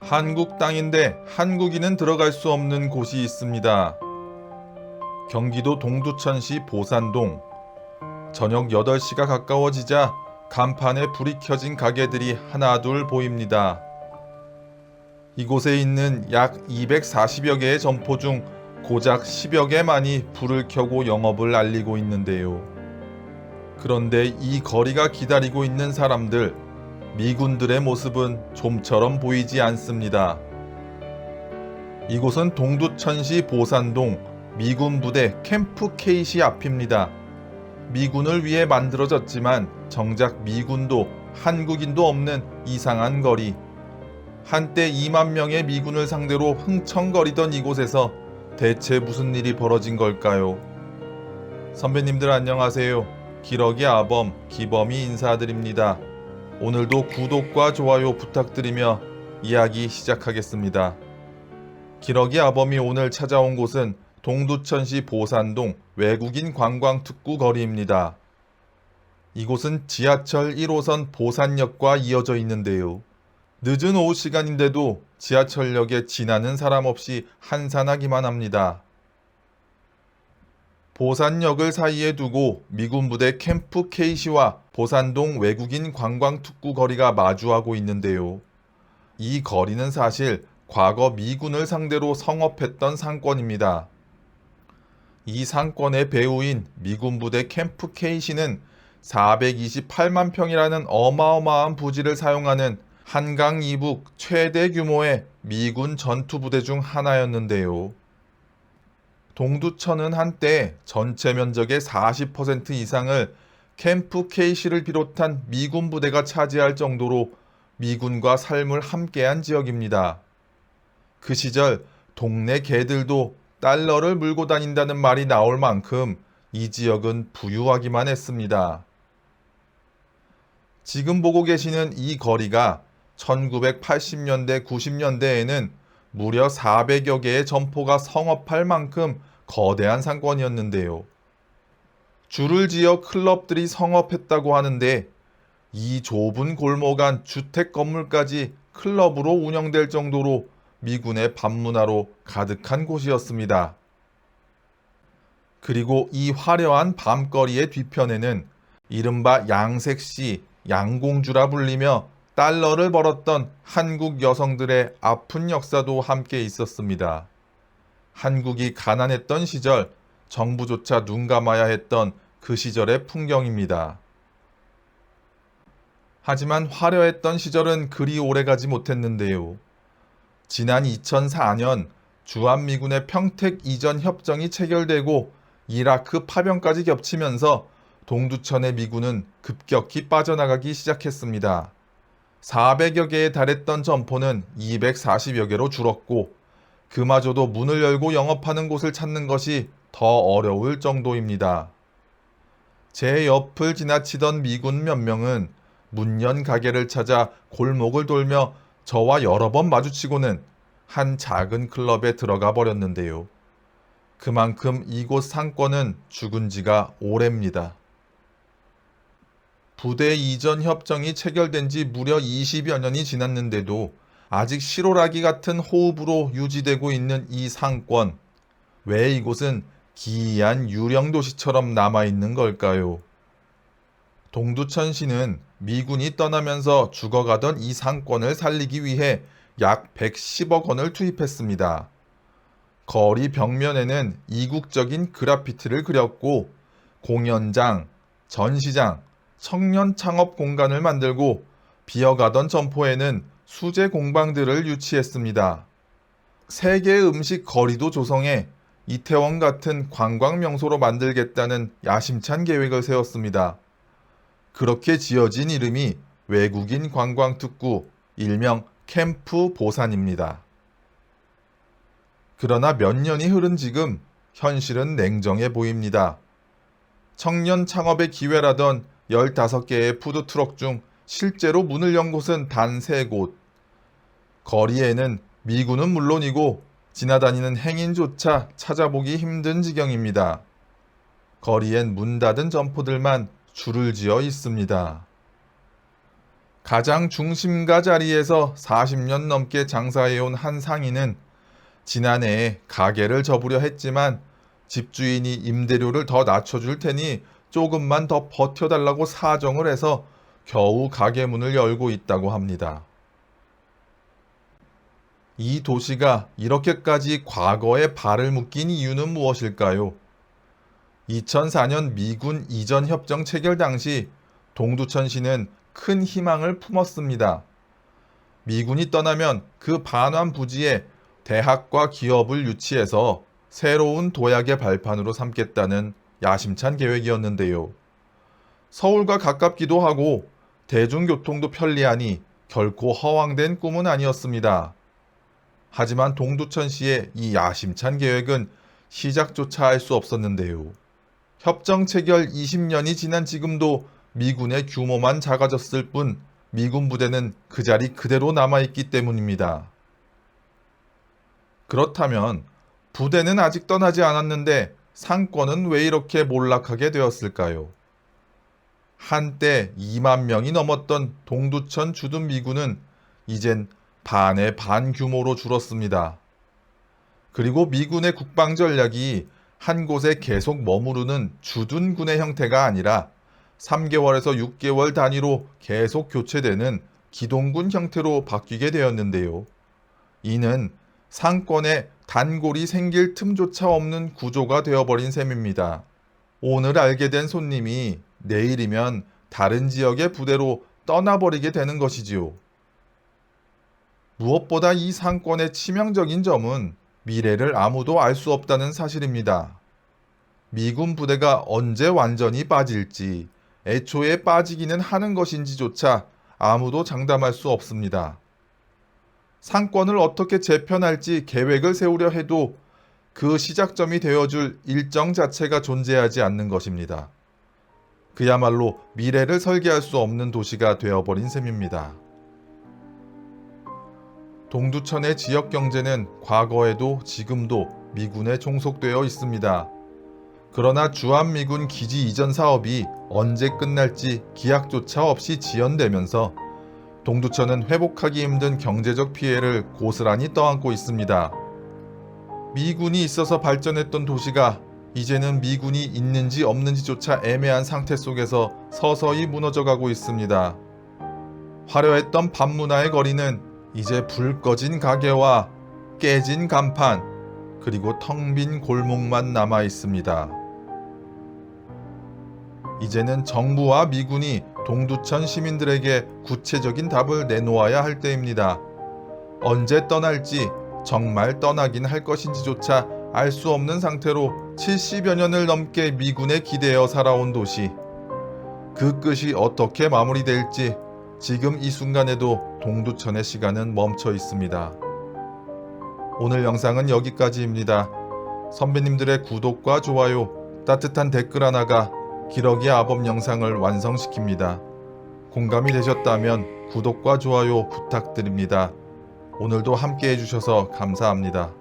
한국 땅인데 한국인은 들어갈 수 없는 곳이 있습니다. 경기도 동두천시 보산동. 저녁 8시가 가까워지자 간판에 불이 켜진 가게들이 하나둘 보입니다. 이곳에 있는 약 240여 개의 점포 중 고작 10여 개만이 불을 켜고 영업을 알리고 있는데요. 그런데 이 거리가 기다리고 있는 사람들, 미군들의 모습은 좀처럼 보이지 않습니다. 이곳은 동두천시 보산동 미군 부대 캠프 KC 앞입니다. 미군을 위해 만들어졌지만 정작 미군도 한국인도 없는 이상한 거리. 한때 2만 명의 미군을 상대로 흥청거리던 이곳에서 대체 무슨 일이 벌어진 걸까요? 선배님들 안녕하세요. 기러기 아범 기범이 인사드립니다. 오늘도 구독과 좋아요 부탁드리며 이야기 시작하겠습니다. 기러기 아범이 오늘 찾아온 곳은 동두천시 보산동 외국인 관광특구 거리입니다. 이곳은 지하철 1호선 보산역과 이어져 있는데요. 늦은 오후 시간인데도 지하철역에 지나는 사람 없이 한산하기만 합니다. 보산역을 사이에 두고 미군 부대 캠프 KC와 보산동 외국인 관광특구 거리가 마주하고 있는데요. 이 거리는 사실 과거 미군을 상대로 성업했던 상권입니다. 이 상권의 배후인 미군 부대 캠프 KC는 428만 평이라는 어마어마한 부지를 사용하는 한강 이북 최대 규모의 미군 전투부대 중 하나였는데요. 동두천은 한때 전체 면적의 40% 이상을 캠프 KC를 비롯한 미군 부대가 차지할 정도로 미군과 삶을 함께한 지역입니다. 그 시절 동네 개들도 달러를 물고 다닌다는 말이 나올 만큼 이 지역은 부유하기만 했습니다. 지금 보고 계시는 이 거리가 1980년대, 90년대에는 무려 400여 개의 점포가 성업할 만큼 거대한 상권이었는데요. 줄을 지어 클럽들이 성업했다고 하는데 이 좁은 골목 안 주택 건물까지 클럽으로 운영될 정도로 미군의 밤문화로 가득한 곳이었습니다. 그리고 이 화려한 밤거리의 뒤편에는 이른바 양색시, 양공주라 불리며 달러를 벌었던 한국 여성들의 아픈 역사도 함께 있었습니다. 한국이 가난했던 시절 정부조차 눈 감아야 했던 그 시절의 풍경입니다. 하지만 화려했던 시절은 그리 오래가지 못했는데요. 지난 2004년 주한미군의 평택 이전 협정이 체결되고 이라크 파병까지 겹치면서 동두천의 미군은 급격히 빠져나가기 시작했습니다. 400여 개에 달했던 점포는 240여 개로 줄었고 그마저도 문을 열고 영업하는 곳을 찾는 것이 더 어려울 정도입니다. 제 옆을 지나치던 미군 몇 명은 문 연 가게를 찾아 골목을 돌며 저와 여러 번 마주치고는 한 작은 클럽에 들어가 버렸는데요. 그만큼 이곳 상권은 죽은 지가 오래입니다. 부대 이전 협정이 체결된 지 무려 20여 년이 지났는데도 아직 실오라기 같은 호흡으로 유지되고 있는 이 상권. 왜 이곳은 기이한 유령 도시처럼 남아있는 걸까요? 동두천시는 미군이 떠나면서 죽어가던 이 상권을 살리기 위해 약 110억 원을 투입했습니다. 거리 벽면에는 이국적인 그래피티를 그렸고 공연장, 전시장, 청년 창업 공간을 만들고 비어가던 점포에는 수제 공방들을 유치했습니다. 세계 음식 거리도 조성해 이태원 같은 관광 명소로 만들겠다는 야심찬 계획을 세웠습니다. 그렇게 지어진 이름이 외국인 관광특구, 일명 캠프 보산입니다. 그러나 몇 년이 흐른 지금 현실은 냉정해 보입니다. 청년 창업의 기회라던 15개의 푸드트럭 중 실제로 문을 연 곳은 단 3곳. 거리에는 미군은 물론이고 지나다니는 행인조차 찾아보기 힘든 지경입니다. 거리엔 문 닫은 점포들만 줄을 지어 있습니다. 가장 중심가 자리에서 40년 넘게 장사해온 한 상인은 지난해에 가게를 접으려 했지만 집주인이 임대료를 더 낮춰줄 테니 조금만 더 버텨달라고 사정을 해서 겨우 가게 문을 열고 있다고 합니다. 이 도시가 이렇게까지 과거에 발을 묶인 이유는 무엇일까요? 2004년 미군 이전 협정 체결 당시 동두천시는 큰 희망을 품었습니다. 미군이 떠나면 그 반환 부지에 대학과 기업을 유치해서 새로운 도약의 발판으로 삼겠다는 야심찬 계획이었는데요. 서울과 가깝기도 하고 대중교통도 편리하니 결코 허황된 꿈은 아니었습니다. 하지만 동두천시의 이 야심찬 계획은 시작조차 할 수 없었는데요. 협정 체결 20년이 지난 지금도 미군의 규모만 작아졌을 뿐 미군 부대는 그 자리 그대로 남아있기 때문입니다. 그렇다면 부대는 아직 떠나지 않았는데 상권은 왜 이렇게 몰락하게 되었을까요? 한때 2만 명이 넘었던 동두천 주둔 미군은 이젠 반의 반 규모로 줄었습니다. 그리고 미군의 국방 전략이 한 곳에 계속 머무르는 주둔군의 형태가 아니라 3개월에서 6개월 단위로 계속 교체되는 기동군 형태로 바뀌게 되었는데요. 이는 상권에 단골이 생길 틈조차 없는 구조가 되어버린 셈입니다. 오늘 알게 된 손님이 내일이면 다른 지역의 부대로 떠나버리게 되는 것이지요. 무엇보다 이 상권의 치명적인 점은 미래를 아무도 알 수 없다는 사실입니다. 미군 부대가 언제 완전히 빠질지, 애초에 빠지기는 하는 것인지조차 아무도 장담할 수 없습니다. 상권을 어떻게 재편할지 계획을 세우려 해도 그 시작점이 되어줄 일정 자체가 존재하지 않는 것입니다. 그야말로 미래를 설계할 수 없는 도시가 되어버린 셈입니다. 동두천의 지역 경제는 과거에도 지금도 미군에 종속되어 있습니다. 그러나 주한미군 기지 이전 사업이 언제 끝날지 기약조차 없이 지연되면서 동두천은 회복하기 힘든 경제적 피해를 고스란히 떠안고 있습니다. 미군이 있어서 발전했던 도시가 이제는 미군이 있는지 없는지조차 애매한 상태 속에서 서서히 무너져가고 있습니다. 화려했던 밤문화의 거리는 이제 불 꺼진 가게와 깨진 간판, 그리고 텅 빈 골목만 남아 있습니다. 이제는 정부와 미군이 동두천 시민들에게 구체적인 답을 내놓아야 할 때입니다. 언제 떠날지, 정말 떠나긴 할 것인지조차 알 수 없는 상태로 70여 년을 넘게 미군에 기대어 살아온 도시. 그 끝이 어떻게 마무리될지 지금 이 순간에도 동두천의 시간은 멈춰 있습니다. 오늘 영상은 여기까지입니다. 선배님들의 구독과 좋아요, 따뜻한 댓글 하나가 기러기 아범 영상을 완성시킵니다. 공감이 되셨다면 구독과 좋아요 부탁드립니다. 오늘도 함께 해주셔서 감사합니다.